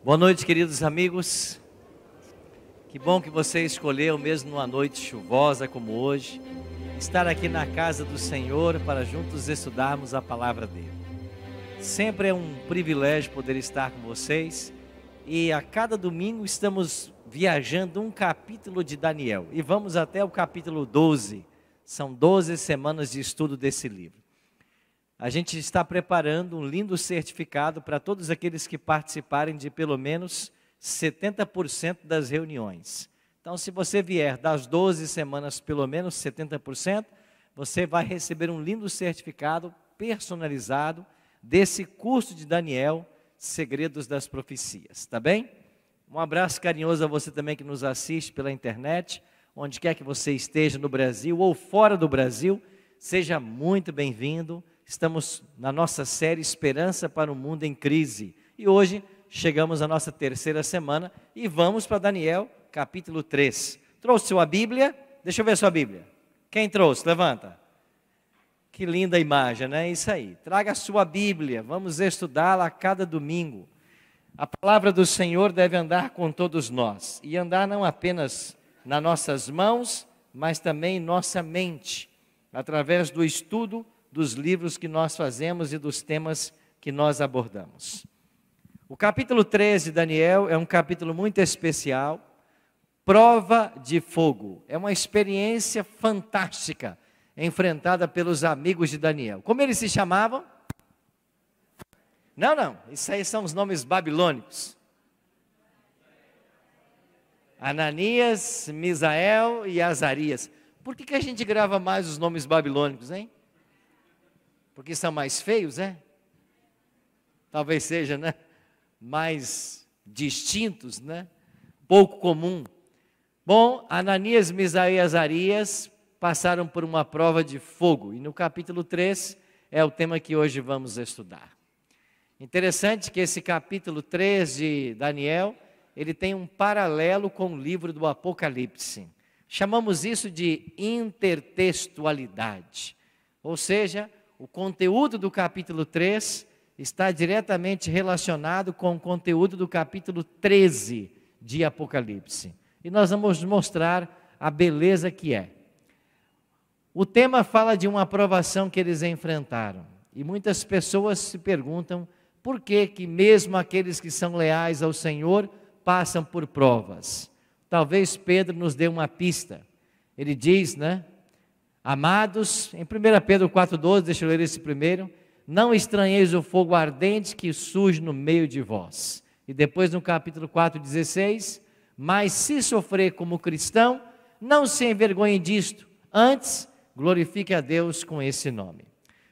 Boa noite, queridos amigos. Que bom que você escolheu, mesmo numa noite chuvosa como hoje, estar aqui na casa do Senhor para juntos estudarmos a palavra dele. Sempre é um privilégio poder estar com vocês e a cada domingo estamos viajando um capítulo de Daniel e vamos até o capítulo 12. São 12 semanas de estudo desse livro. A gente está preparando um lindo certificado para todos aqueles que participarem de pelo menos 70% das reuniões. Então, se você vier das 12 semanas pelo menos 70%, você vai receber um lindo certificado personalizado desse curso de Daniel, Segredos das Profecias, tá bem? Um abraço carinhoso a você também que nos assiste pela internet, onde quer que você esteja no Brasil ou fora do Brasil, seja muito bem-vindo. Estamos na nossa série Esperança para um Mundo em Crise. E hoje chegamos à nossa terceira semana e vamos para Daniel, capítulo 3. Trouxe sua Bíblia? Deixa eu ver sua Bíblia. Quem trouxe? Levanta. Que linda imagem, né? Isso aí. Traga a sua Bíblia, vamos estudá-la a cada domingo. A palavra do Senhor deve andar com todos nós. E andar não apenas nas nossas mãos, mas também em nossa mente, através do estudo dos livros que nós fazemos e dos temas que nós abordamos. O capítulo 13 de Daniel é um capítulo muito especial, prova de fogo. É uma experiência fantástica enfrentada pelos amigos de Daniel. Como eles se chamavam? Não, isso aí são os nomes babilônicos. Ananias, Misael e Azarias. Por que a gente grava mais os nomes babilônicos, hein? Porque são mais feios, é? Talvez seja, né? Mais distintos, né? Pouco comum. Bom, Ananias, Misael e Azarias passaram por uma prova de fogo. E no capítulo 3 é o tema que hoje vamos estudar. Interessante que esse capítulo 3 de Daniel, ele tem um paralelo com o livro do Apocalipse. Chamamos isso de intertextualidade. Ou seja, o conteúdo do capítulo 3 está diretamente relacionado com o conteúdo do capítulo 13 de Apocalipse. E nós vamos mostrar a beleza que é. O tema fala de uma aprovação que eles enfrentaram. E muitas pessoas se perguntam por que mesmo aqueles que são leais ao Senhor passam por provas. Talvez Pedro nos dê uma pista. Ele diz, né? Amados, em 1 Pedro 4,12, deixa eu ler esse primeiro. Não estranheis o fogo ardente que surge no meio de vós. E depois no capítulo 4,16. Mas se sofrer como cristão, não se envergonhe disto. Antes, glorifique a Deus com esse nome.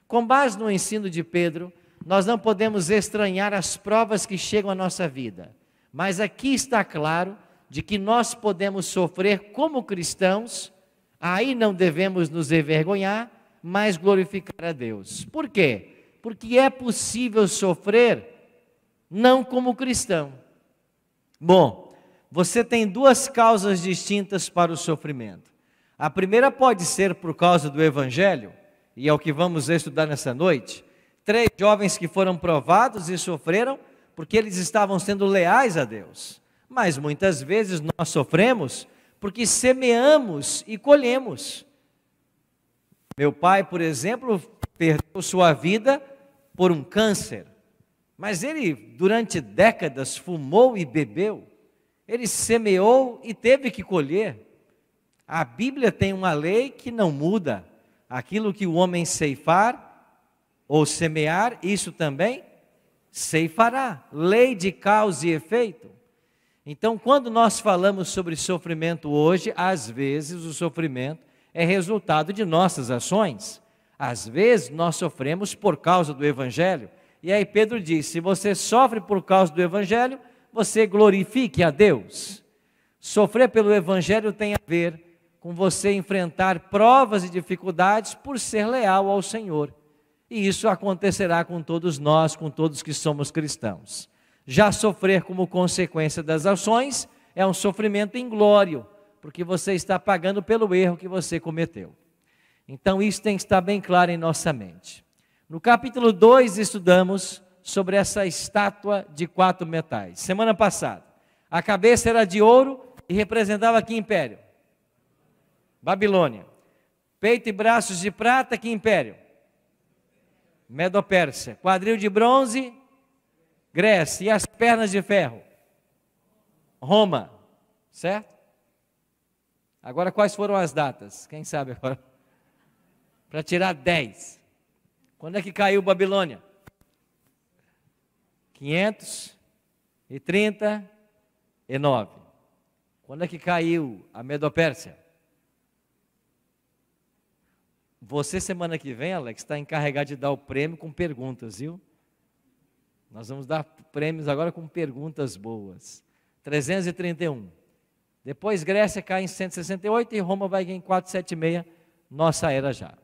Com base no ensino de Pedro, nós não podemos estranhar as provas que chegam à nossa vida. Mas aqui está claro de que nós podemos sofrer como cristãos. Aí não devemos nos envergonhar, mas glorificar a Deus. Por quê? Porque é possível sofrer não como cristão. Bom, você tem duas causas distintas para o sofrimento. A primeira pode ser por causa do Evangelho, e é o que vamos estudar nessa noite. 3 jovens que foram provados e sofreram porque eles estavam sendo leais a Deus. Mas muitas vezes nós sofremos porque semeamos e colhemos. Meu pai, por exemplo, perdeu sua vida por um câncer. Mas ele, durante décadas, fumou e bebeu. Ele semeou e teve que colher. A Bíblia tem uma lei que não muda. Aquilo que o homem ceifar ou semear, isso também ceifará. Lei de causa e efeito. Então, quando nós falamos sobre sofrimento hoje, às vezes o sofrimento é resultado de nossas ações. Às vezes nós sofremos por causa do Evangelho. E aí Pedro diz, se você sofre por causa do Evangelho, você glorifique a Deus. Sofrer pelo Evangelho tem a ver com você enfrentar provas e dificuldades por ser leal ao Senhor. E isso acontecerá com todos nós, com todos que somos cristãos. Já sofrer como consequência das ações é um sofrimento inglório, porque você está pagando pelo erro que você cometeu. Então isso tem que estar bem claro em nossa mente. No capítulo 2 estudamos sobre essa estátua de 4 metais. Semana passada, a cabeça era de ouro e representava que império? Babilônia. Peito e braços de prata, que império? Medo-Pérsia. Quadril de bronze, Grécia. E as pernas de ferro? Roma. Certo? Agora, quais foram as datas? Quem sabe agora? Para tirar 10. Quando é que caiu Babilônia? 539. Quando é que caiu a Medo-Pérsia? Você, semana que vem, Alex, está encarregado de dar o prêmio com perguntas, viu? Nós vamos dar prêmios agora com perguntas boas. 331. Depois Grécia cai em 168 e Roma vai em 476, nossa era já.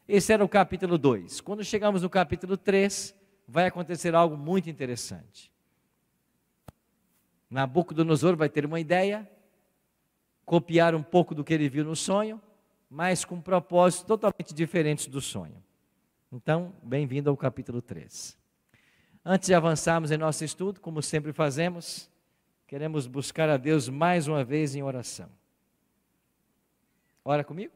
Esse era o capítulo 2. Quando chegamos no capítulo 3, vai acontecer algo muito interessante. Nabucodonosor vai ter uma ideia, copiar um pouco do que ele viu no sonho, mas com propósitos totalmente diferentes do sonho. Então, bem-vindo ao capítulo 3. Antes de avançarmos em nosso estudo, como sempre fazemos, queremos buscar a Deus mais uma vez em oração. Ora comigo.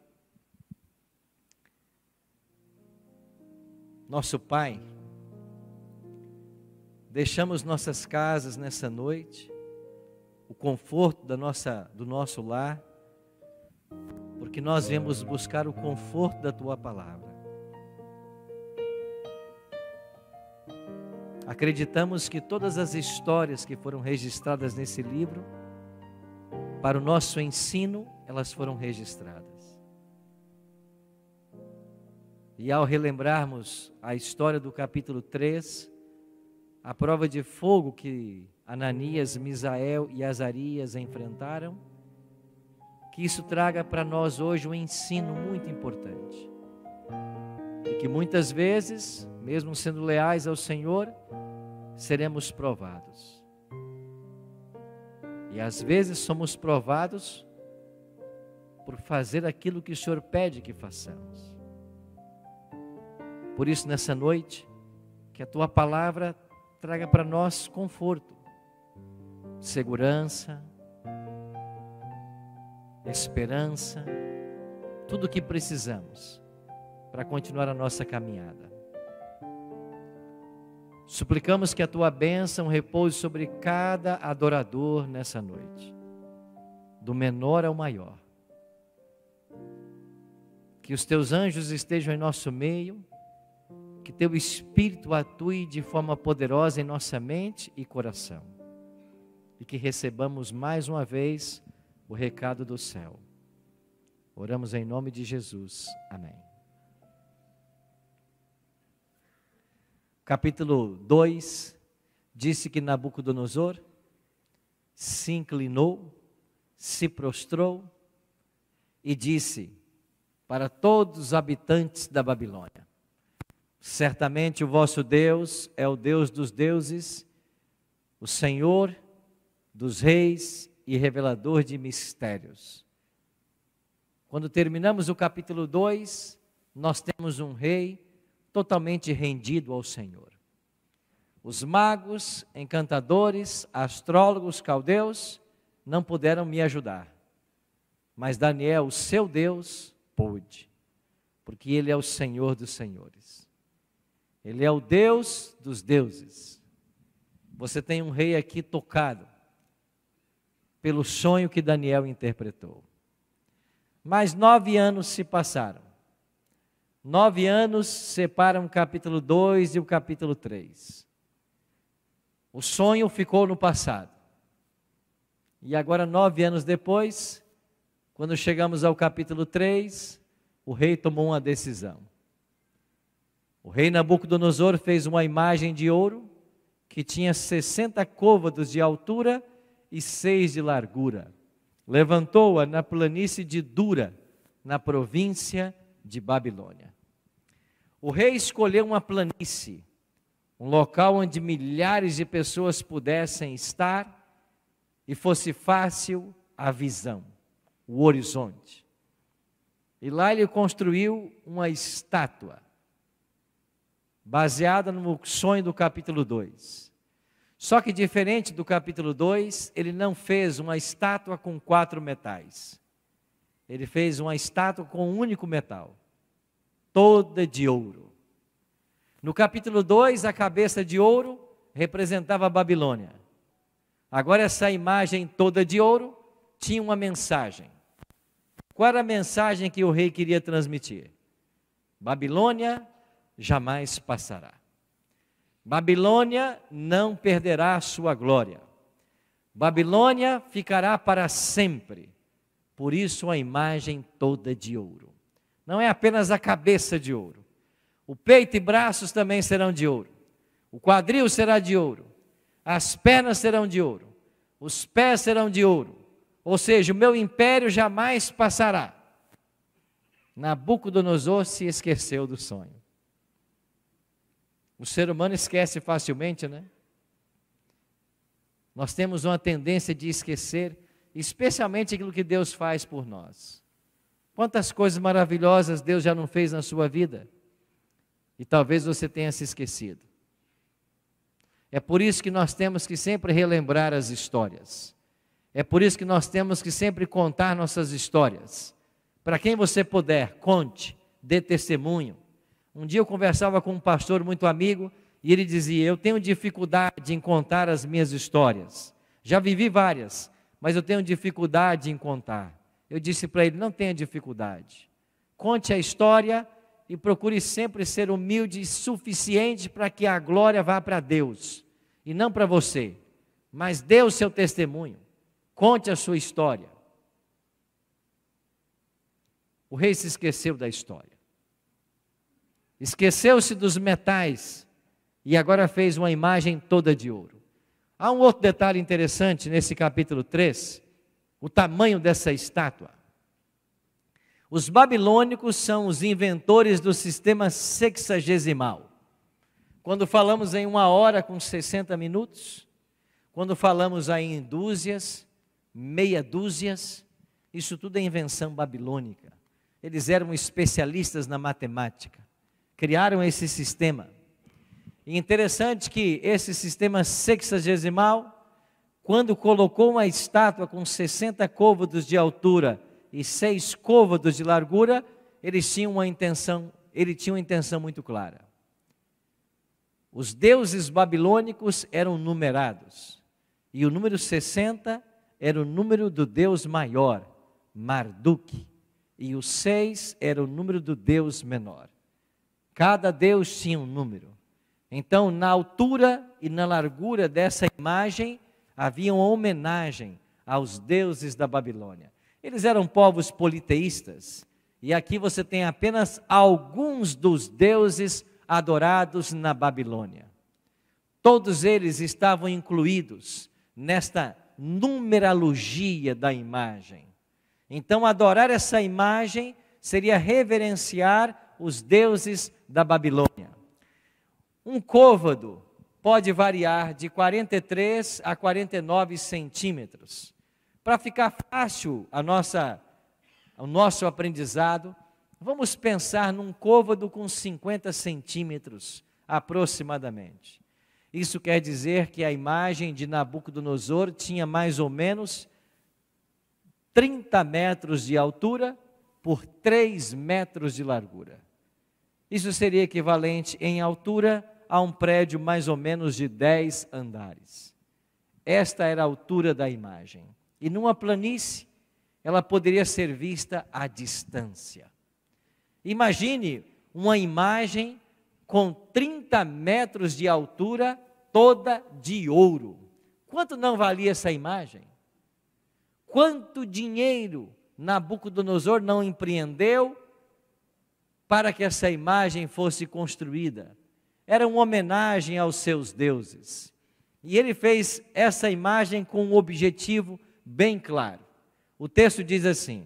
Nosso Pai, deixamos nossas casas nessa noite, o conforto do nosso lar, porque nós viemos buscar o conforto da Tua Palavra. Acreditamos que todas as histórias que foram registradas nesse livro, para o nosso ensino, elas foram registradas. E ao relembrarmos a história do capítulo 3, a prova de fogo que Ananias, Misael e Azarias enfrentaram, que isso traga para nós hoje um ensino muito importante. E que muitas vezes, mesmo sendo leais ao Senhor, seremos provados. E às vezes somos provados por fazer aquilo que o Senhor pede que façamos. Por isso, nessa noite, que a Tua Palavra traga para nós conforto, segurança, esperança, tudo o que precisamos para continuar a nossa caminhada. Suplicamos que a Tua bênção repouse sobre cada adorador nessa noite, do menor ao maior. Que os Teus anjos estejam em nosso meio, que Teu Espírito atue de forma poderosa em nossa mente e coração. E que recebamos mais uma vez o recado do céu. Oramos em nome de Jesus. Amém. Capítulo 2, disse que Nabucodonosor se inclinou, se prostrou e disse para todos os habitantes da Babilônia: certamente o vosso Deus é o Deus dos deuses, o Senhor dos reis e revelador de mistérios. Quando terminamos o capítulo 2, nós temos um rei totalmente rendido ao Senhor. Os magos, encantadores, astrólogos, caldeus não puderam me ajudar, mas Daniel, o seu Deus, pôde, porque Ele é o Senhor dos senhores. Ele é o Deus dos deuses. Você tem um rei aqui tocado pelo sonho que Daniel interpretou. Mas 9 anos se passaram. 9 anos separam o capítulo 2 e o capítulo 3. O sonho ficou no passado. E agora, 9 anos depois, quando chegamos ao capítulo 3, o rei tomou uma decisão. O rei Nabucodonosor fez uma imagem de ouro que tinha 60 côvados de altura e 6 de largura. Levantou-a na planície de Dura, na província de Babilônia. O rei escolheu uma planície, um local onde milhares de pessoas pudessem estar e fosse fácil a visão, o horizonte. E lá ele construiu uma estátua baseada no sonho do capítulo 2. Só que diferente do capítulo 2, ele não fez uma estátua com 4 metais. Ele fez uma estátua com um único metal, toda de ouro. No capítulo 2, a cabeça de ouro representava a Babilônia. Agora essa imagem toda de ouro tinha uma mensagem. Qual era a mensagem que o rei queria transmitir? Babilônia jamais passará. Babilônia não perderá a sua glória. Babilônia ficará para sempre. Por isso a imagem toda de ouro. Não é apenas a cabeça de ouro. O peito e braços também serão de ouro. O quadril será de ouro. As pernas serão de ouro. Os pés serão de ouro. Ou seja, o meu império jamais passará. Nabucodonosor se esqueceu do sonho. O ser humano esquece facilmente, né? Nós temos uma tendência de esquecer, especialmente aquilo que Deus faz por nós. Quantas coisas maravilhosas Deus já não fez na sua vida? E talvez você tenha se esquecido. É por isso que nós temos que sempre relembrar as histórias. É por isso que nós temos que sempre contar nossas histórias. Para quem você puder, conte, dê testemunho. Um dia eu conversava com um pastor muito amigo e ele dizia: eu tenho dificuldade em contar as minhas histórias. Já vivi várias, mas eu tenho dificuldade em contar. Eu disse para ele: não tenha dificuldade. Conte a história e procure sempre ser humilde e suficiente para que a glória vá para Deus e não para você. Mas dê o seu testemunho. Conte a sua história. O rei se esqueceu da história. Esqueceu-se dos metais e agora fez uma imagem toda de ouro. Há um outro detalhe interessante nesse capítulo 3, o tamanho dessa estátua. Os babilônicos são os inventores do sistema sexagesimal. Quando falamos em 1 hora com 60 minutos, quando falamos aí em dúzias, meia dúzias, isso tudo é invenção babilônica. Eles eram especialistas na matemática, criaram esse sistema. E interessante que esse sistema sexagesimal, quando colocou uma estátua com 60 côvados de altura e 6 côvados de largura, ele tinha uma intenção muito clara. Os deuses babilônicos eram numerados, e o número 60 era o número do deus maior, Marduk, e o 6 era o número do deus menor. Cada deus tinha um número. Então, na altura e na largura dessa imagem, havia uma homenagem aos deuses da Babilônia. Eles eram povos politeístas, e aqui você tem apenas alguns dos deuses adorados na Babilônia. Todos eles estavam incluídos nesta numerologia da imagem. Então, adorar essa imagem seria reverenciar os deuses da Babilônia. Um côvado pode variar de 43 a 49 centímetros. Para ficar fácil o nosso aprendizado, vamos pensar num côvado com 50 centímetros aproximadamente. Isso quer dizer que a imagem de Nabucodonosor tinha mais ou menos 30 metros de altura por 3 metros de largura. Isso seria equivalente em altura a um prédio mais ou menos de 10 andares. Esta era a altura da imagem. E numa planície, ela poderia ser vista à distância. Imagine uma imagem com 30 metros de altura, toda de ouro. Quanto não valia essa imagem? Quanto dinheiro Nabucodonosor não empreendeu para que essa imagem fosse construída? Era uma homenagem aos seus deuses. E ele fez essa imagem com um objetivo bem claro. O texto diz assim: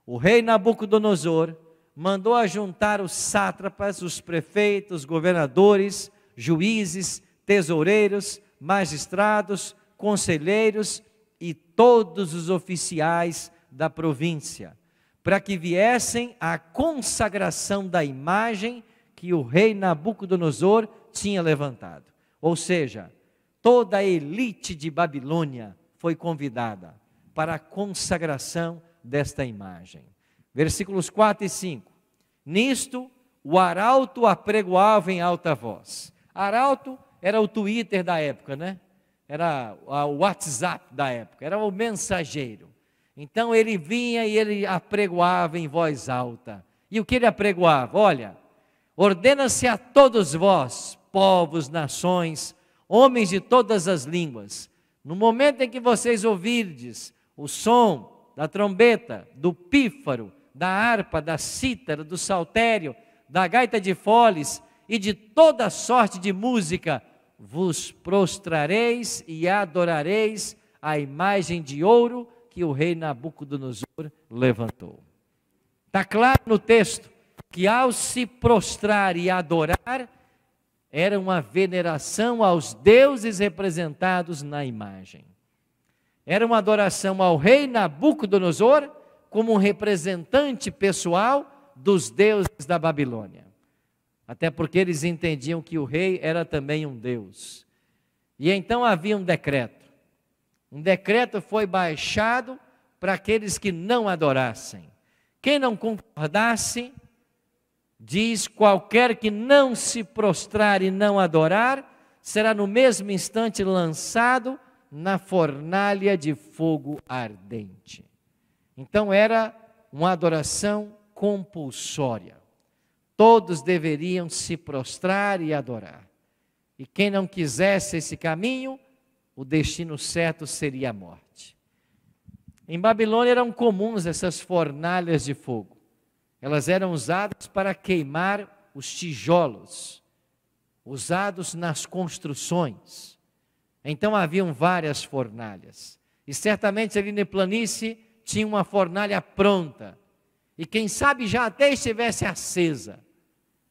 o rei Nabucodonosor mandou ajuntar os sátrapas, os prefeitos, governadores, juízes, tesoureiros, magistrados, conselheiros e todos os oficiais da província, para que viessem à consagração da imagem que o rei Nabucodonosor tinha levantado. Ou seja, toda a elite de Babilônia foi convidada para a consagração desta imagem. Versículos 4 e 5. Nisto, o arauto apregoava em alta voz. Arauto era o Twitter da época, né? Era o WhatsApp da época, era o mensageiro. Então ele vinha e ele apregoava em voz alta. E o que ele apregoava? Olha, ordena-se a todos vós, povos, nações, homens de todas as línguas, no momento em que vocês ouvirdes o som da trombeta, do pífaro, da harpa, da cítara, do saltério, da gaita de foles e de toda sorte de música, vos prostrareis e adorareis a imagem de ouro que o rei Nabucodonosor levantou. Está claro no texto que ao se prostrar e adorar, era uma veneração aos deuses representados na imagem. Era uma adoração ao rei Nabucodonosor como um representante pessoal dos deuses da Babilônia. Até porque eles entendiam que o rei era também um deus. E então havia um decreto. Um decreto foi baixado para aqueles que não adorassem. Quem não concordasse, diz, qualquer que não se prostrar e não adorar, será no mesmo instante lançado na fornalha de fogo ardente. Então era uma adoração compulsória. Todos deveriam se prostrar e adorar. E quem não quisesse esse caminho, o destino certo seria a morte. Em Babilônia eram comuns essas fornalhas de fogo. Elas eram usadas para queimar os tijolos, usados nas construções. Então haviam várias fornalhas. E certamente ali na planície tinha uma fornalha pronta. E quem sabe já até estivesse acesa.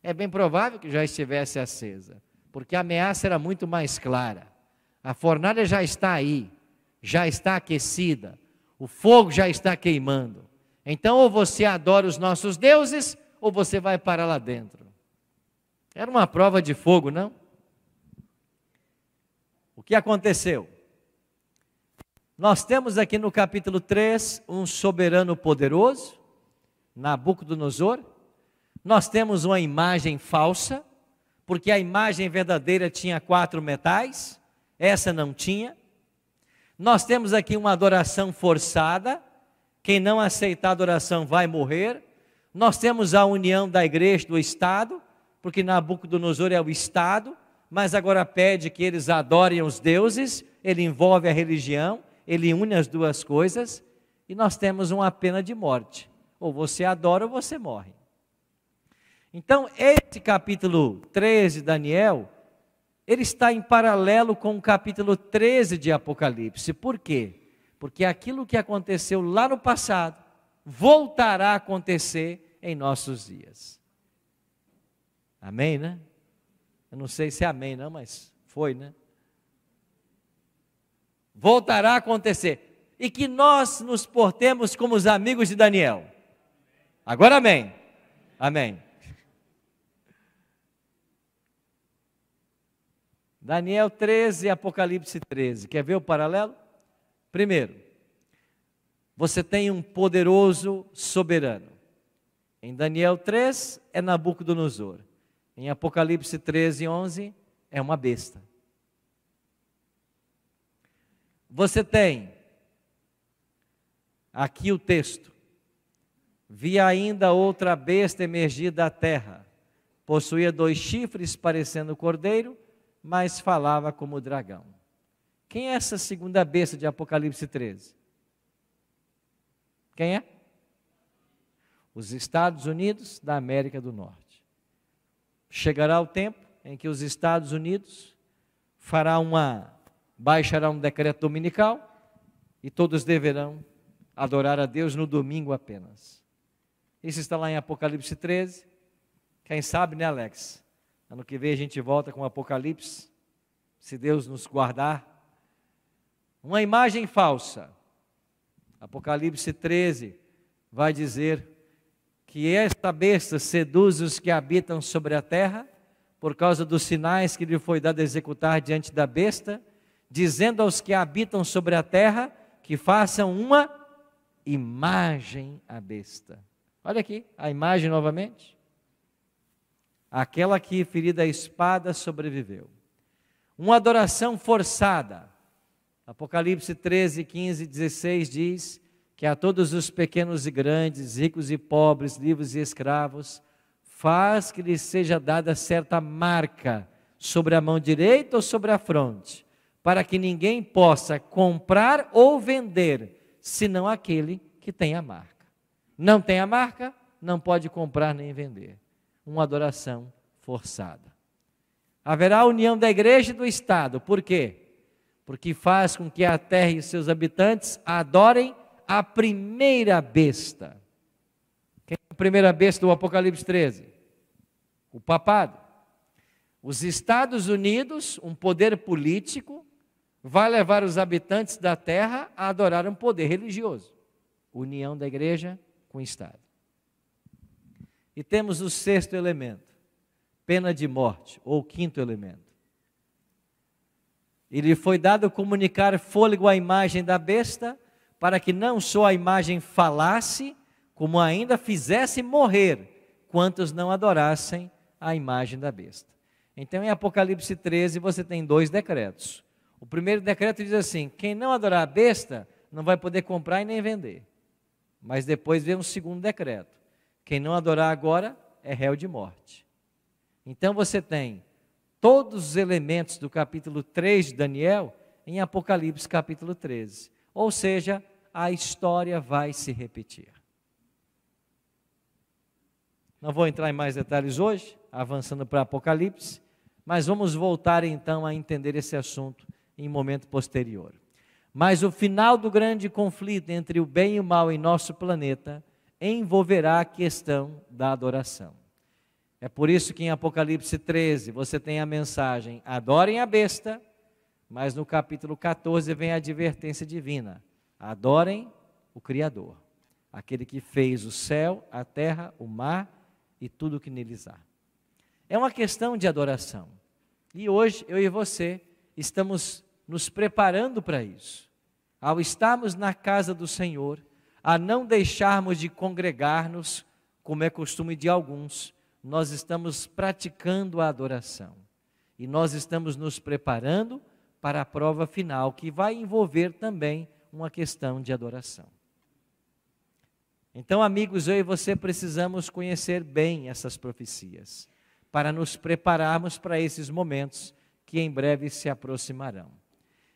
É bem provável que já estivesse acesa, porque a ameaça era muito mais clara. A fornalha já está aí, já está aquecida, o fogo já está queimando. Então, ou você adora os nossos deuses, ou você vai parar lá dentro. Era uma prova de fogo, não? O que aconteceu? Nós temos aqui no capítulo 3 um soberano poderoso, Nabucodonosor. Nós temos uma imagem falsa, porque a imagem verdadeira tinha 4 metais, essa não tinha. Nós temos aqui uma adoração forçada, quem não aceitar a adoração vai morrer. Nós temos a união da igreja do Estado, porque Nabucodonosor é o Estado, mas agora pede que eles adorem os deuses, ele envolve a religião, ele une as duas coisas, e nós temos uma pena de morte. Ou você adora ou você morre. Então, esse capítulo 13 de Daniel, ele está em paralelo com o capítulo 13 de Apocalipse. Por quê? Porque aquilo que aconteceu lá no passado, voltará a acontecer em nossos dias. Amém, né? Eu não sei se é amém não, mas foi, né? Voltará a acontecer. E que nós nos portemos como os amigos de Daniel. Agora amém. Amém. Daniel 13 e Apocalipse 13. Quer ver o paralelo? Primeiro, você tem um poderoso soberano. Em Daniel 3 é Nabucodonosor. Em Apocalipse 13, 11 é uma besta. Você tem aqui o texto. Vi ainda outra besta emergir da terra. Possuía 2 chifres parecendo cordeiro, mas falava como dragão. Quem é essa segunda besta de Apocalipse 13? Quem é? Os Estados Unidos da América do Norte. Chegará o tempo em que os Estados Unidos baixará um decreto dominical e todos deverão adorar a Deus no domingo apenas. Isso está lá em Apocalipse 13. Quem sabe, né, Alex? Ano que vem a gente volta com Apocalipse, se Deus nos guardar. Uma imagem falsa. Apocalipse 13 vai dizer que esta besta seduz os que habitam sobre a terra, por causa dos sinais que lhe foi dado executar diante da besta, dizendo aos que habitam sobre a terra que façam uma imagem à besta. Olha aqui, a imagem novamente. Aquela que, ferida a espada, sobreviveu. Uma adoração forçada. Apocalipse 13, 15, 16 diz que a todos os pequenos e grandes, ricos e pobres, livres e escravos, faz que lhes seja dada certa marca sobre a mão direita ou sobre a fronte, para que ninguém possa comprar ou vender, senão aquele que tem a marca. Não tem a marca, não pode comprar nem vender. Uma adoração forçada. Haverá união da igreja e do Estado. Por quê? Porque faz com que a terra e seus habitantes adorem a primeira besta. Quem é a primeira besta do Apocalipse 13? O papado. Os Estados Unidos, um poder político, vai levar os habitantes da terra a adorar um poder religioso. União da igreja com o Estado. E temos o sexto elemento, pena de morte, ou quinto elemento. E lhe foi dado comunicar fôlego à imagem da besta, para que não só a imagem falasse, como ainda fizesse morrer quantos não adorassem a imagem da besta. Então, em Apocalipse 13, você tem dois decretos. O primeiro decreto diz assim: quem não adorar a besta, não vai poder comprar e nem vender. Mas depois vem um segundo decreto: quem não adorar agora é réu de morte. Então, você tem todos os elementos do capítulo 3 de Daniel em Apocalipse capítulo 13. Ou seja, a história vai se repetir. Não vou entrar em mais detalhes hoje, avançando para Apocalipse, mas vamos voltar então a entender esse assunto em momento posterior. Mas o final do grande conflito entre o bem e o mal em nosso planeta envolverá a questão da adoração. É por isso que em Apocalipse 13 você tem a mensagem: adorem a besta, mas no capítulo 14 vem a advertência divina: adorem o Criador, aquele que fez o céu, a terra, o mar e tudo o que neles há. É uma questão de adoração. E hoje eu e você estamos nos preparando para isso. Ao estarmos na casa do Senhor, a não deixarmos de congregar-nos, como é costume de alguns, nós estamos praticando a adoração. E nós estamos nos preparando para a prova final, que vai envolver também uma questão de adoração. Então, amigos, eu e você precisamos conhecer bem essas profecias, para nos prepararmos para esses momentos que em breve se aproximarão.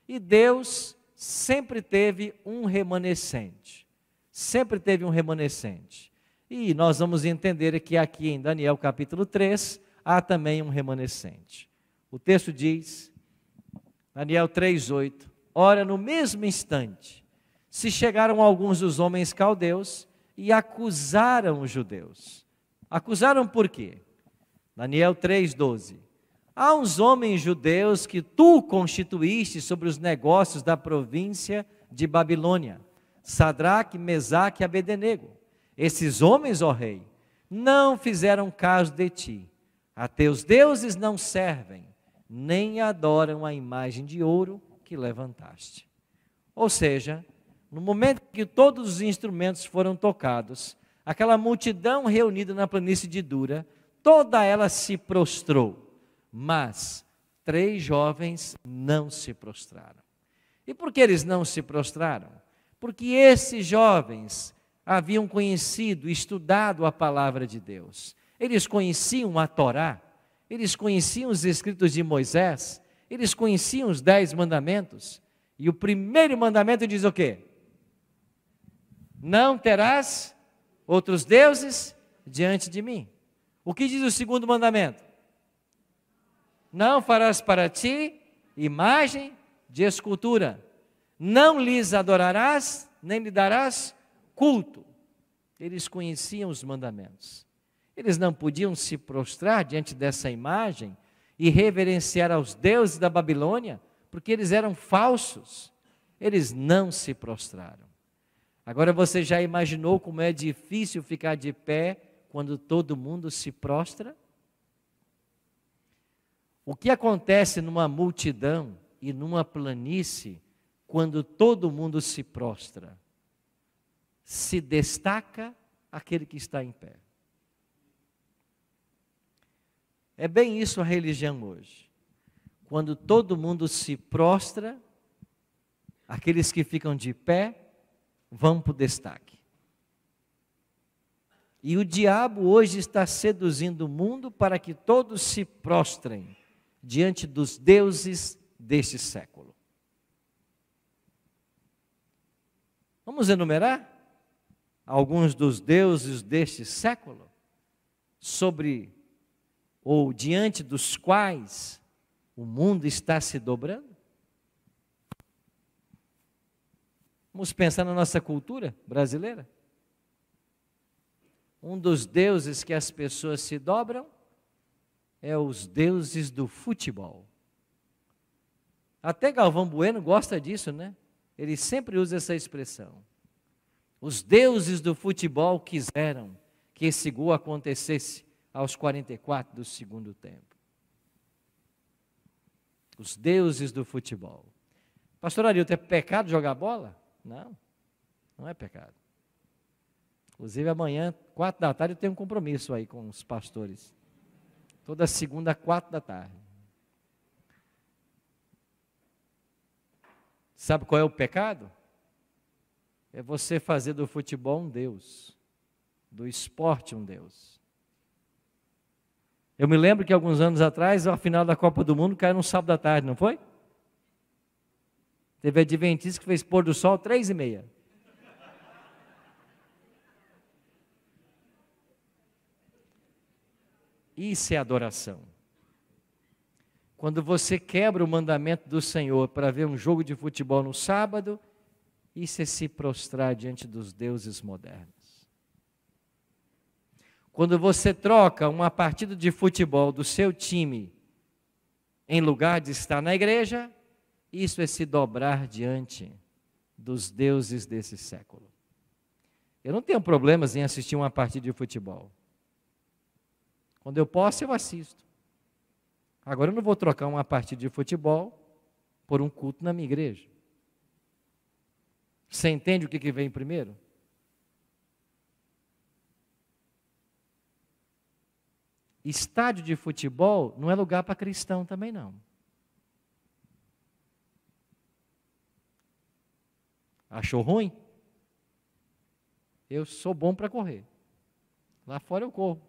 E Deus sempre teve um remanescente. Sempre teve um remanescente. E nós vamos entender que aqui em Daniel capítulo 3, há também um remanescente. O texto diz, Daniel 3:8, ora, no mesmo instante, se chegaram alguns dos homens caldeus e acusaram os judeus. Acusaram por quê? Daniel 3:12, há uns homens judeus que tu constituíste sobre os negócios da província de Babilônia, Sadraque, Mesaque e Abednego. Esses homens, ó rei, não fizeram caso de ti. A teus deuses não servem, nem adoram a imagem de ouro que levantaste. Ou seja, no momento que todos os instrumentos foram tocados, aquela multidão reunida na planície de Dura, toda ela se prostrou, mas 3 jovens não se prostraram. E por que eles não se prostraram? Porque esses jovens haviam conhecido, estudado a palavra de Deus. Eles conheciam a Torá, eles conheciam os escritos de Moisés, eles conheciam os 10 mandamentos. E o primeiro mandamento diz o quê? Não terás outros deuses diante de mim. O que diz o segundo mandamento? Não farás para ti imagem de escultura. Não lhes adorarás, nem lhe darás culto. Eles conheciam os mandamentos. Eles não podiam se prostrar diante dessa imagem e reverenciar aos deuses da Babilônia, porque eles eram falsos. Eles não se prostraram. Agora você já imaginou como é difícil ficar de pé quando todo mundo se prostra? O que acontece numa multidão e numa planície quando todo mundo se prostra? Se destaca aquele que está em pé. É bem isso a religião hoje. Quando todo mundo se prostra, aqueles que ficam de pé vão para o destaque. E o diabo hoje está seduzindo o mundo para que todos se prostrem diante dos deuses deste século. Vamos enumerar alguns dos deuses deste século, sobre ou diante dos quais o mundo está se dobrando? Vamos pensar na nossa cultura brasileira. Um dos deuses que as pessoas se dobram é os deuses do futebol. Até Galvão Bueno gosta disso, né? Ele sempre usa essa expressão. Os deuses do futebol quiseram que esse gol acontecesse aos 44 do segundo tempo. Os deuses do futebol. Pastor Arilton, é pecado jogar bola? Não, não é pecado. Inclusive amanhã, 4 da tarde, eu tenho um compromisso aí com os pastores. Toda segunda, 4 da tarde. Sabe qual é o pecado? É você fazer do futebol um Deus, do esporte um Deus. Eu me lembro que alguns anos atrás, a final da Copa do Mundo caiu no sábado à tarde, não foi? Teve adventista que fez pôr do sol 3h30. Isso é adoração. Quando você quebra o mandamento do Senhor para ver um jogo de futebol no sábado, isso é se prostrar diante dos deuses modernos. Quando você troca uma partida de futebol do seu time em lugar de estar na igreja, isso é se dobrar diante dos deuses desse século. Eu não tenho problemas em assistir uma partida de futebol. Quando eu posso, eu assisto. Agora eu não vou trocar uma partida de futebol por um culto na minha igreja. Você entende o que vem primeiro? Estádio de futebol não é lugar para cristão também não. Achou ruim? Eu sou bom para correr. Lá fora eu corro.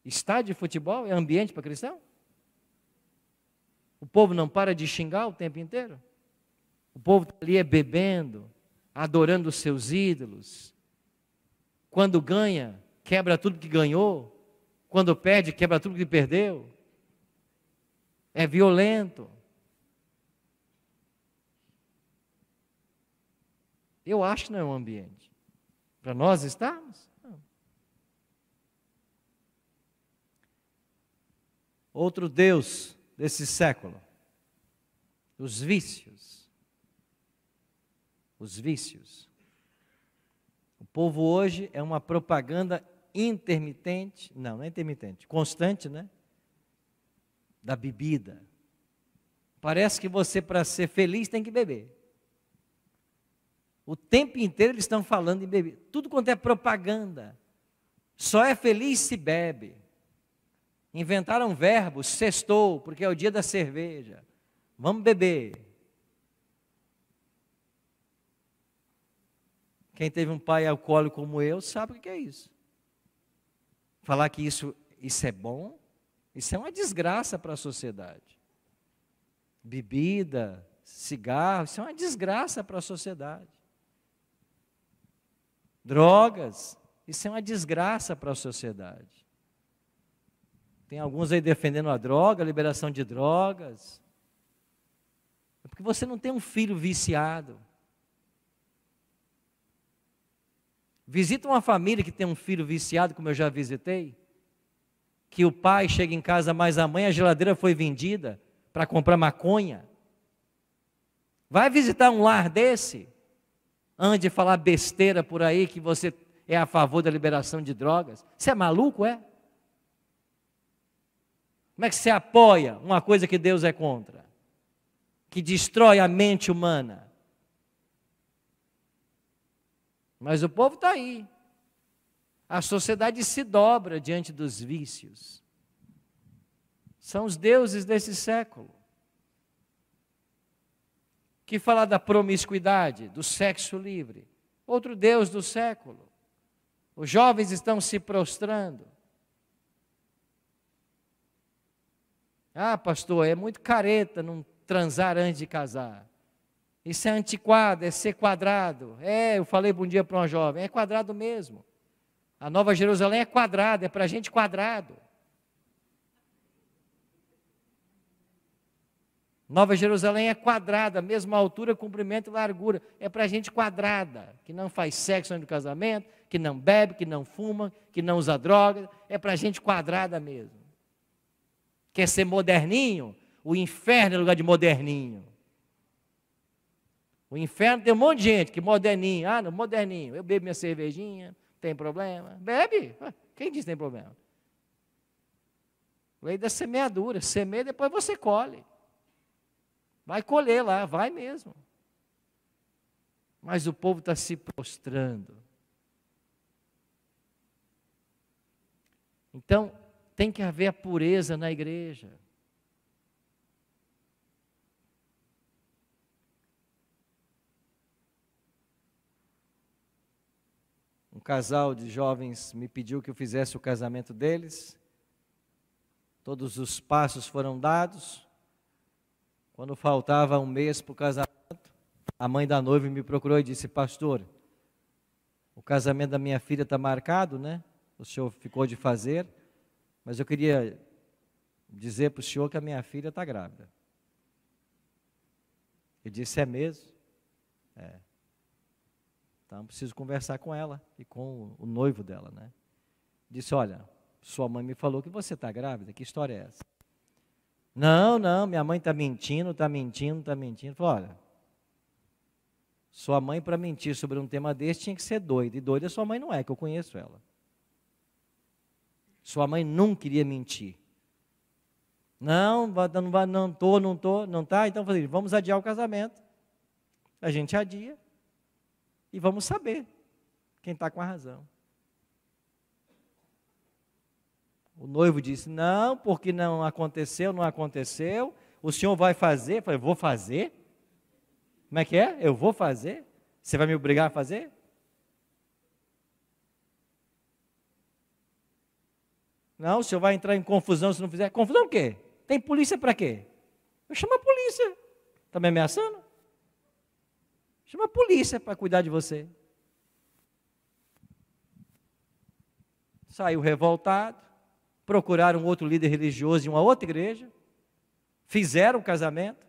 Estádio de futebol é ambiente para cristão? O povo não para de xingar o tempo inteiro? O povo está ali bebendo, adorando os seus ídolos. Quando ganha, quebra tudo que ganhou. Quando perde, quebra tudo que perdeu. É violento. Eu acho que não é um ambiente. Para nós estarmos? Não. Outro Deus desse século, os vícios. Os vícios. O povo hoje é uma propaganda intermitente, não é intermitente, constante, né? Da bebida. Parece que você, para ser feliz, tem que beber. O tempo inteiro eles estão falando em beber. Tudo quanto é propaganda. Só é feliz se bebe. Inventaram verbos, sextou, porque é o dia da cerveja. Vamos beber. Quem teve um pai alcoólico como eu, sabe o que é isso. Falar que isso é bom, isso é uma desgraça para a sociedade. Bebida, cigarro, isso é uma desgraça para a sociedade. Drogas, isso é uma desgraça para a sociedade. Tem alguns aí defendendo a droga, a liberação de drogas. É porque você não tem um filho viciado. Visita uma família que tem um filho viciado, como eu já visitei, que o pai chega em casa, mas a mãe, a geladeira foi vendida para comprar maconha. Vai visitar um lar desse? ande a falar besteira por aí que você é a favor da liberação de drogas. Você é maluco, é? Como é que você apoia uma coisa que Deus é contra? Que destrói a mente humana. Mas o povo está aí. A sociedade se dobra diante dos vícios. São os deuses desse século. Que fala da promiscuidade, do sexo livre. Outro deus do século. Os jovens estão se prostrando. Ah, pastor, é muito careta não transar antes de casar. Isso é antiquado, é ser quadrado. Eu falei um dia para uma jovem, é quadrado mesmo. A Nova Jerusalém é quadrada, é para gente quadrado. Nova Jerusalém é quadrada, mesma altura, comprimento e largura. É para gente quadrada, que não faz sexo antes do casamento, que não bebe, que não fuma, que não usa drogas. É para gente quadrada mesmo. Quer ser moderninho? O inferno é lugar de moderninho. O inferno tem um monte de gente que moderninho. Ah, não, moderninho. Eu bebo minha cervejinha, não tem problema. Bebe. Quem disse que tem problema? Lei da semeadura. Semeia, depois você colhe. Vai colher lá, vai mesmo. Mas o povo está se prostrando. Então, tem que haver a pureza na igreja. Um casal de jovens me pediu que eu fizesse o casamento deles. Todos os passos foram dados. Quando faltava um mês para o casamento, a mãe da noiva me procurou e disse: pastor, o casamento da minha filha está marcado, né? O senhor ficou de fazer, mas eu queria dizer para o senhor que a minha filha está grávida. Eu disse: é mesmo? É. Então preciso conversar com ela e com o noivo dela, né? Disse: olha, sua mãe me falou que você está grávida, que história é essa? Não, minha mãe está mentindo. Falei: olha, sua mãe para mentir sobre um tema desse tinha que ser doida, e doida sua mãe não é, que eu conheço ela. Sua mãe não queria mentir. Não tá, então falei: vamos adiar o casamento. A gente adia e vamos saber quem está com a razão. O noivo disse: não, porque não aconteceu. O senhor vai fazer? Eu falei: vou fazer? Como é que é? Eu vou fazer? Você vai me obrigar a fazer? Não, o senhor vai entrar em confusão se não fizer. Confusão o quê? Tem polícia para quê? Eu chamo a polícia. Está me ameaçando? Chama a polícia para cuidar de você. Saiu revoltado. Procuraram outro líder religioso de uma outra igreja, fizeram o casamento,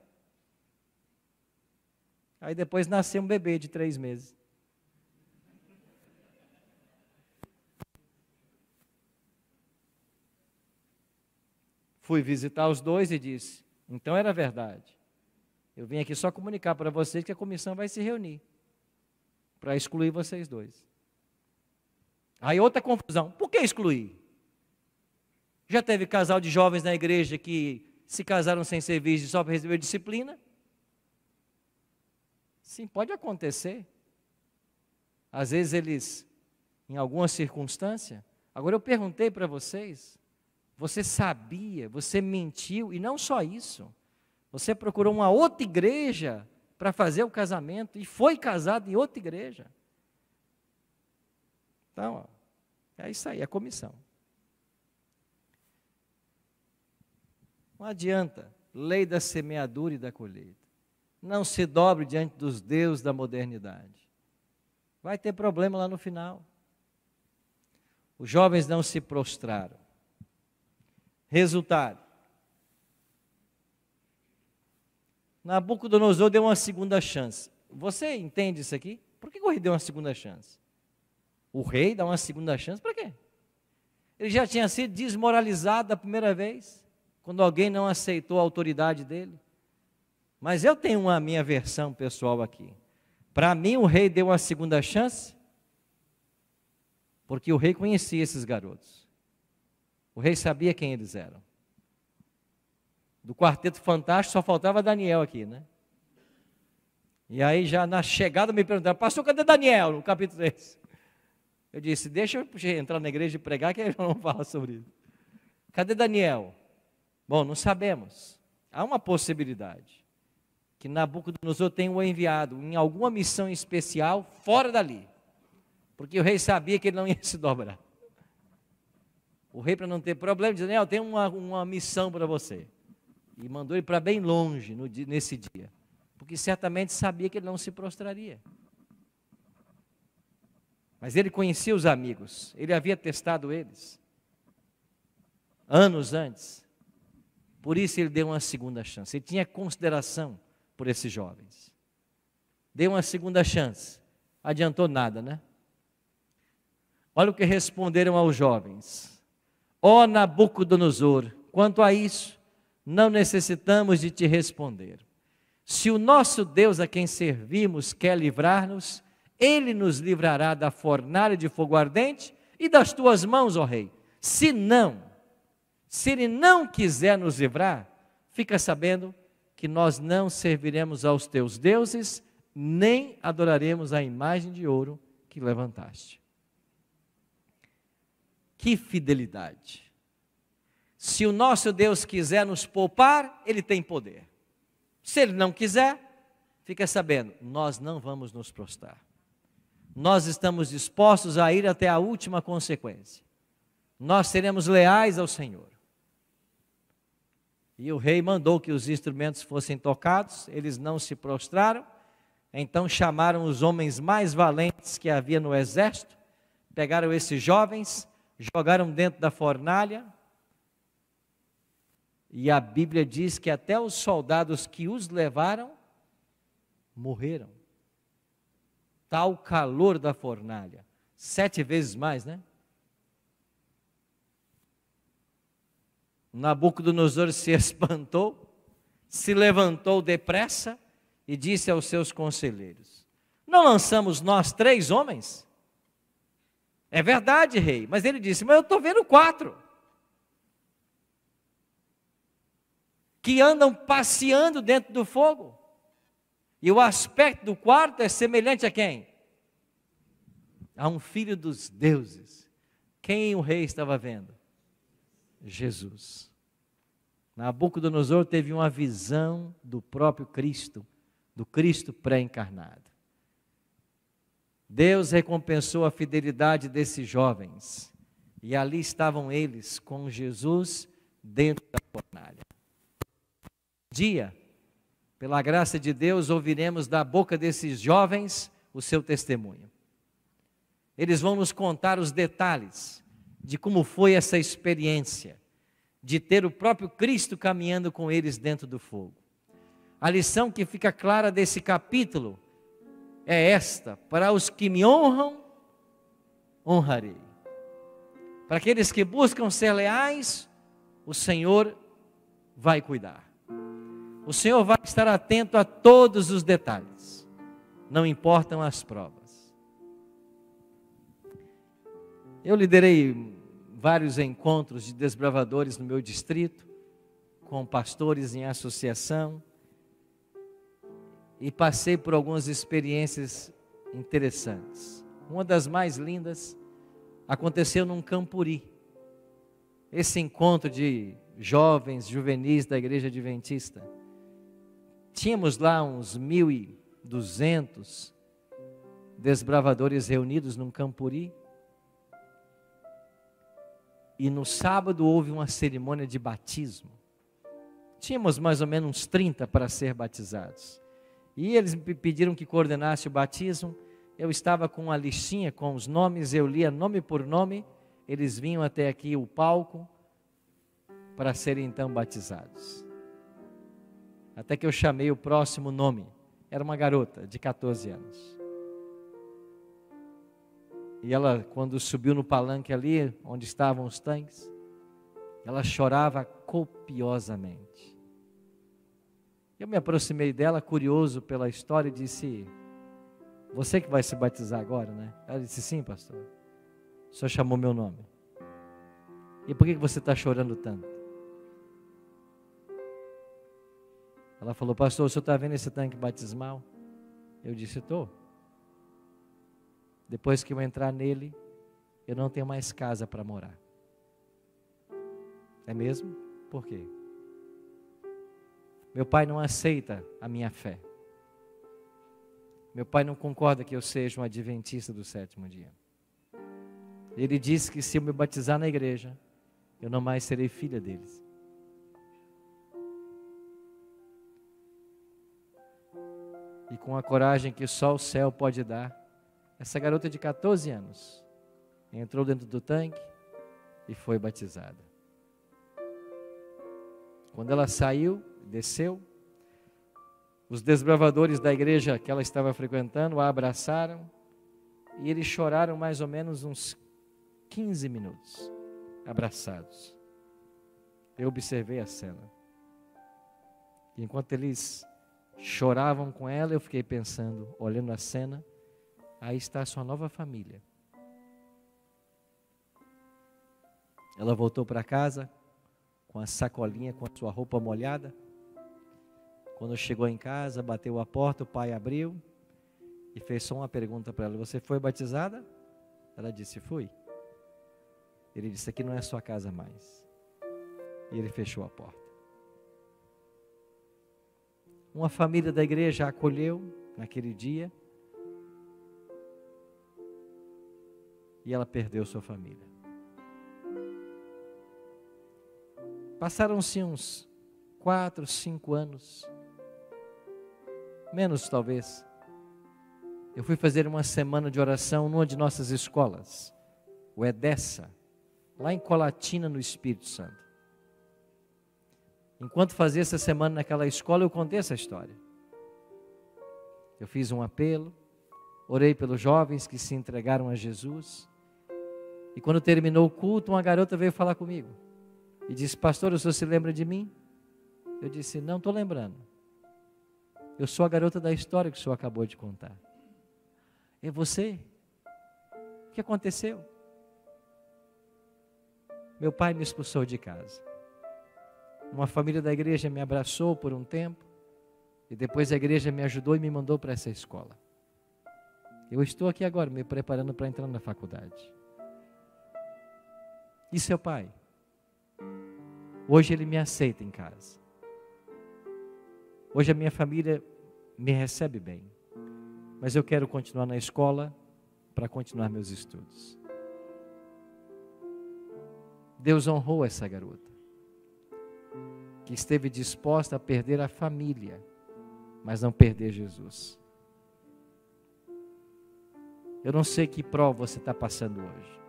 aí depois nasceu um bebê de 3 meses. Fui visitar os dois e disse: então era verdade. Eu vim aqui só comunicar para vocês que a comissão vai se reunir para excluir vocês dois. Aí outra confusão: por que excluir? Já teve casal de jovens na igreja que se casaram sem serviço só para receber disciplina? Sim, pode acontecer. Às vezes eles, em alguma circunstância. Agora eu perguntei para vocês, você sabia, você mentiu, e não só isso, você procurou uma outra igreja para fazer o casamento e foi casado em outra igreja. Então, é isso aí, é comissão. Não adianta, lei da semeadura e da colheita. Não se dobre diante dos deuses da modernidade. Vai ter problema lá no final. Os jovens não se prostraram. Resultado: Nabucodonosor deu uma segunda chance. Você entende isso aqui? Por que o rei deu uma segunda chance? O rei dá uma segunda chance para quê? Ele já tinha sido desmoralizado da primeira vez, quando alguém não aceitou a autoridade dele. Mas eu tenho a minha versão pessoal aqui. Para mim, o rei deu uma segunda chance, porque o rei conhecia esses garotos. O rei sabia quem eles eram. Do Quarteto Fantástico só faltava Daniel aqui, né? E aí já na chegada me perguntaram: pastor, cadê Daniel no capítulo 3? Eu disse: deixa eu entrar na igreja e pregar, que aí eu não falo sobre isso. Cadê Daniel? Bom, não sabemos. Há uma possibilidade que Nabucodonosor tenha o enviado em alguma missão especial fora dali, porque o rei sabia que ele não ia se dobrar. O rei, para não ter problema, disse: Daniel, tem uma missão para você. E mandou ele para bem longe nesse dia, porque certamente sabia que ele não se prostraria. Mas ele conhecia os amigos, ele havia testado eles anos antes. Por isso ele deu uma segunda chance. Ele tinha consideração por esses jovens. Deu uma segunda chance. Adiantou nada, né? Olha o que responderam aos jovens: ó Nabucodonosor, quanto a isso, não necessitamos de te responder. Se o nosso Deus a quem servimos quer livrar-nos, Ele nos livrará da fornalha de fogo ardente e das tuas mãos, ó rei. Se Ele não quiser nos livrar, fica sabendo que nós não serviremos aos teus deuses, nem adoraremos a imagem de ouro que levantaste. Que fidelidade! Se o nosso Deus quiser nos poupar, Ele tem poder. Se Ele não quiser, fica sabendo, nós não vamos nos prostrar. Nós estamos dispostos a ir até a última consequência. Nós seremos leais ao Senhor. E o rei mandou que os instrumentos fossem tocados, eles não se prostraram. Então chamaram os homens mais valentes que havia no exército, pegaram esses jovens, jogaram dentro da fornalha, e a Bíblia diz que até os soldados que os levaram morreram. Tal calor da fornalha, 7 vezes mais, né? Nabucodonosor se espantou, se levantou depressa e disse aos seus conselheiros: não lançamos nós 3 homens? É verdade, rei, mas ele disse: mas eu estou vendo 4. Que andam passeando dentro do fogo. E o aspecto do quarto é semelhante a quem? A um filho dos deuses. Quem o rei estava vendo? Jesus. Nabucodonosor teve uma visão do próprio Cristo, do Cristo pré-encarnado. Deus recompensou a fidelidade desses jovens, e ali estavam eles com Jesus dentro da fornalha. Dia, pela graça de Deus, ouviremos da boca desses jovens o seu testemunho. Eles vão nos contar os detalhes de como foi essa experiência de ter o próprio Cristo caminhando com eles dentro do fogo. A lição que fica clara desse capítulo é esta: para os que me honram, honrarei. Para aqueles que buscam ser leais, o Senhor vai cuidar. O Senhor vai estar atento a todos os detalhes, não importam as provas. Eu liderei vários encontros de desbravadores no meu distrito, com pastores em associação, e passei por algumas experiências interessantes. Uma das mais lindas aconteceu num Campuri. Esse encontro de jovens, juvenis da Igreja Adventista. Tínhamos lá uns 1.200 desbravadores reunidos num Campuri. E no sábado houve uma cerimônia de batismo. Tínhamos mais ou menos uns 30 para ser batizados. E eles me pediram que coordenasse o batismo. Eu estava com uma listinha com os nomes, eu lia nome por nome. Eles vinham até aqui o palco para serem então batizados. Até que eu chamei o próximo nome. Era uma garota de 14 anos. E ela, quando subiu no palanque ali, onde estavam os tanques, ela chorava copiosamente. Eu me aproximei dela, curioso pela história, e disse: você que vai se batizar agora, né? Ela disse, sim, pastor. O senhor chamou meu nome. E por que você está chorando tanto? Ela falou, pastor, o senhor está vendo esse tanque batismal? Eu disse, estou. Depois que eu entrar nele, eu não tenho mais casa para morar. É mesmo? Por quê? Meu pai não aceita a minha fé. Meu pai não concorda que eu seja um adventista do sétimo dia. Ele disse que se eu me batizar na igreja, eu não mais serei filha deles. E com a coragem que só o céu pode dar, essa garota de 14 anos entrou dentro do tanque e foi batizada. Quando ela saiu, desceu, os desbravadores da igreja que ela estava frequentando a abraçaram e eles choraram mais ou menos uns 15 minutos, abraçados. Eu observei a cena. E enquanto eles choravam com ela, eu fiquei pensando, olhando a cena, aí está a sua nova família. Ela voltou para casa com a sacolinha, com a sua roupa molhada. Quando chegou em casa, bateu a porta, o pai abriu e fez só uma pergunta para ela, você foi batizada? Ela disse, fui. Ele disse, aqui não é sua casa mais. E ele fechou a porta. Uma família da igreja a acolheu naquele dia e ela perdeu sua família. Passaram-se uns 4, 5 anos, menos talvez. Eu fui fazer uma semana de oração numa de nossas escolas, o EDESA, lá em Colatina, no Espírito Santo. Enquanto fazia essa semana naquela escola, eu contei essa história. Eu fiz um apelo, orei pelos jovens que se entregaram a Jesus. E quando terminou o culto, uma garota veio falar comigo. E disse, pastor, o senhor se lembra de mim? Eu disse, não estou lembrando. Eu sou a garota da história que o senhor acabou de contar. É você? O que aconteceu? Meu pai me expulsou de casa. Uma família da igreja me abraçou por um tempo. E depois a igreja me ajudou e me mandou para essa escola. Eu estou aqui agora me preparando para entrar na faculdade. E seu pai? Hoje ele me aceita em casa. Hoje a minha família me recebe bem. Mas eu quero continuar na escola para continuar meus estudos. Deus honrou essa garota, que esteve disposta a perder a família, mas não perder Jesus. Eu não sei que prova você está passando hoje.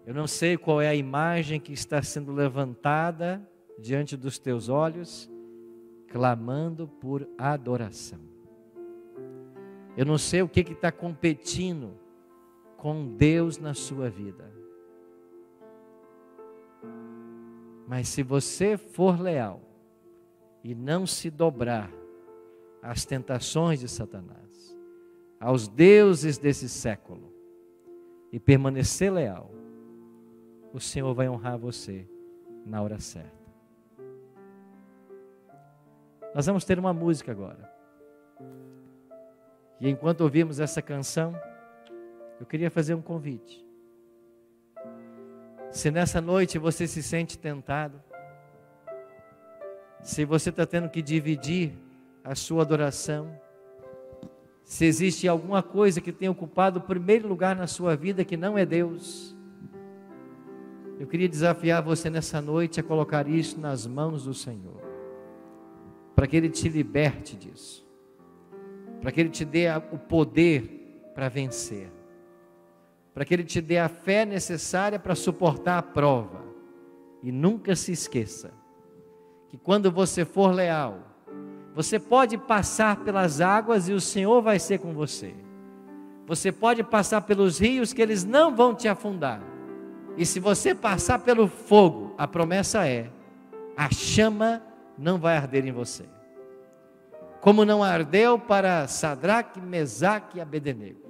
Eu não sei qual é a imagem que está sendo levantada diante dos teus olhos, clamando por adoração. Eu não sei o que está competindo com Deus na sua vida. Mas se você for leal e não se dobrar às tentações de Satanás, aos deuses desse século, e permanecer leal, o Senhor vai honrar você na hora certa. Nós vamos ter uma música agora. E enquanto ouvimos essa canção, eu queria fazer um convite. Se nessa noite você se sente tentado, se você está tendo que dividir a sua adoração, se existe alguma coisa que tem ocupado o primeiro lugar na sua vida que não é Deus, eu queria desafiar você nessa noite a colocar isso nas mãos do Senhor, para que Ele te liberte disso, para que Ele te dê o poder para vencer, para que Ele te dê a fé necessária para suportar a prova. E nunca se esqueça que quando você for leal, você pode passar pelas águas e o Senhor vai ser com você. Você pode passar pelos rios que eles não vão te afundar. E se você passar pelo fogo, a promessa é, a chama não vai arder em você. como não ardeu para Sadraque, Mesaque e Abednego.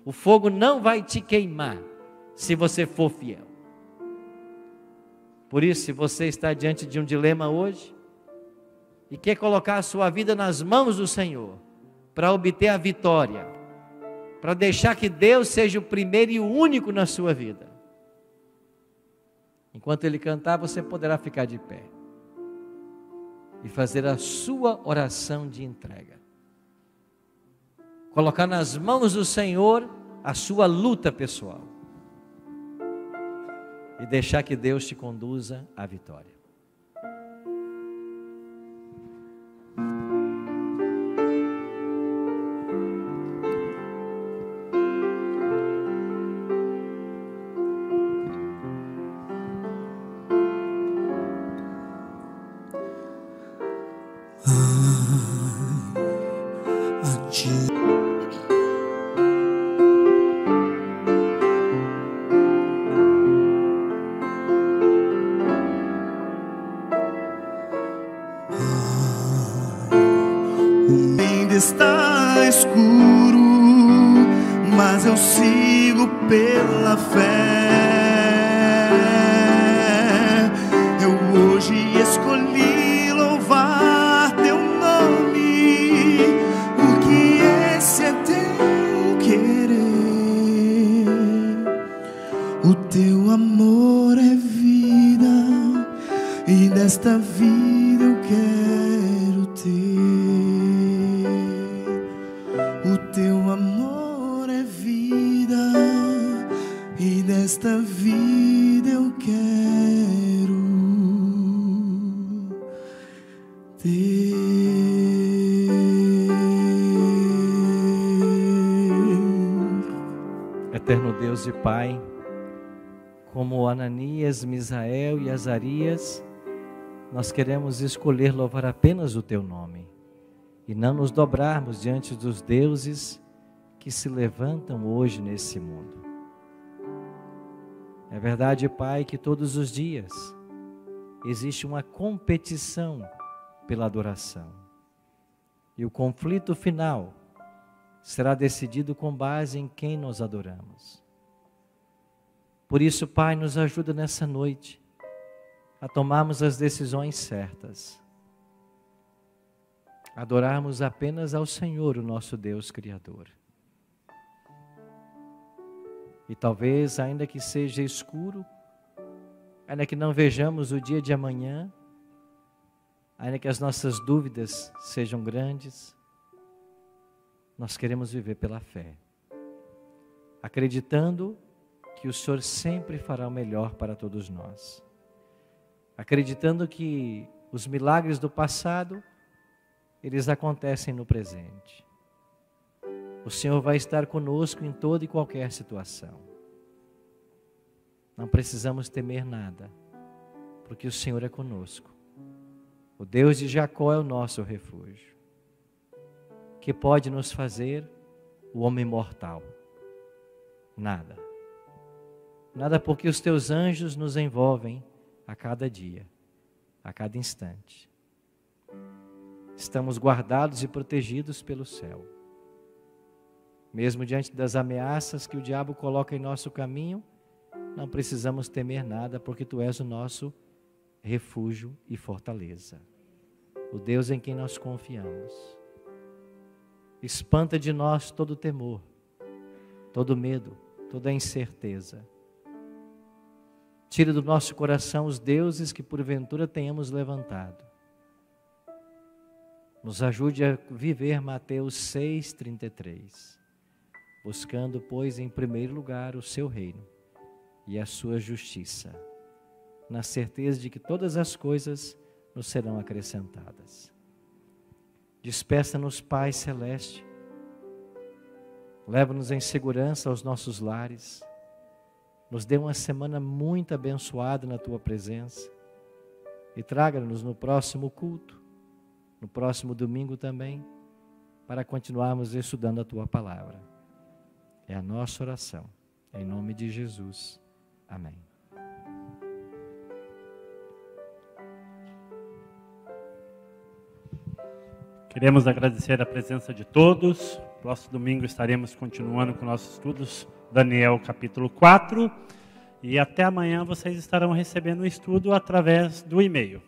O fogo não vai te queimar se você for fiel. Por isso, se você está diante de um dilema hoje e quer colocar a sua vida nas mãos do Senhor para obter a vitória, para deixar que Deus seja o primeiro e o único na sua vida, enquanto Ele cantar, você poderá ficar de pé e fazer a sua oração de entrega. Colocar nas mãos do Senhor a sua luta pessoal. E deixar que Deus te conduza à vitória. Está escuro, mas eu sigo pela fé. Eu hoje escolhi louvar teu nome, porque esse é teu querer. O teu amor é vida, e desta vida eu quero ter. O teu amor é vida, e desta vida eu quero ter. Eterno Deus e Pai, como Ananias, Misael e Azarias, nós queremos escolher louvar apenas o teu nome e não nos dobrarmos diante dos deuses que se levantam hoje nesse mundo. É verdade, Pai, que todos os dias existe uma competição pela adoração. E o conflito final será decidido com base em quem nós adoramos. Por isso, Pai, nos ajuda nessa noite a tomarmos as decisões certas. Adorarmos apenas ao Senhor, o nosso Deus Criador. E talvez, ainda que seja escuro, ainda que não vejamos o dia de amanhã, ainda que as nossas dúvidas sejam grandes, nós queremos viver pela fé, acreditando que o Senhor sempre fará o melhor para todos nós, acreditando que os milagres do passado, eles acontecem no presente. O Senhor vai estar conosco em toda e qualquer situação. Não precisamos temer nada, porque o Senhor é conosco. O Deus de Jacó é o nosso refúgio. Que pode nos fazer o homem mortal? Nada. Nada, porque os teus anjos nos envolvem a cada dia, a cada instante. Estamos guardados e protegidos pelo céu. Mesmo diante das ameaças que o diabo coloca em nosso caminho, não precisamos temer nada, porque Tu és o nosso refúgio e fortaleza. O Deus em quem nós confiamos. Espanta de nós todo temor, todo medo, toda incerteza. Tira do nosso coração os deuses que porventura tenhamos levantado. Nos ajude a viver Mateus 6,33. Buscando, pois, em primeiro lugar o seu reino e a sua justiça, na certeza de que todas as coisas nos serão acrescentadas. Despeça-nos, Pai Celeste, leva-nos em segurança aos nossos lares, nos dê uma semana muito abençoada na Tua presença e traga-nos no próximo culto, no próximo domingo também, para continuarmos estudando a Tua palavra. É a nossa oração, em nome de Jesus. Amém. Queremos agradecer a presença de todos. Próximo domingo estaremos continuando com nossos estudos, Daniel capítulo 4. E até amanhã vocês estarão recebendo o estudo através do e-mail.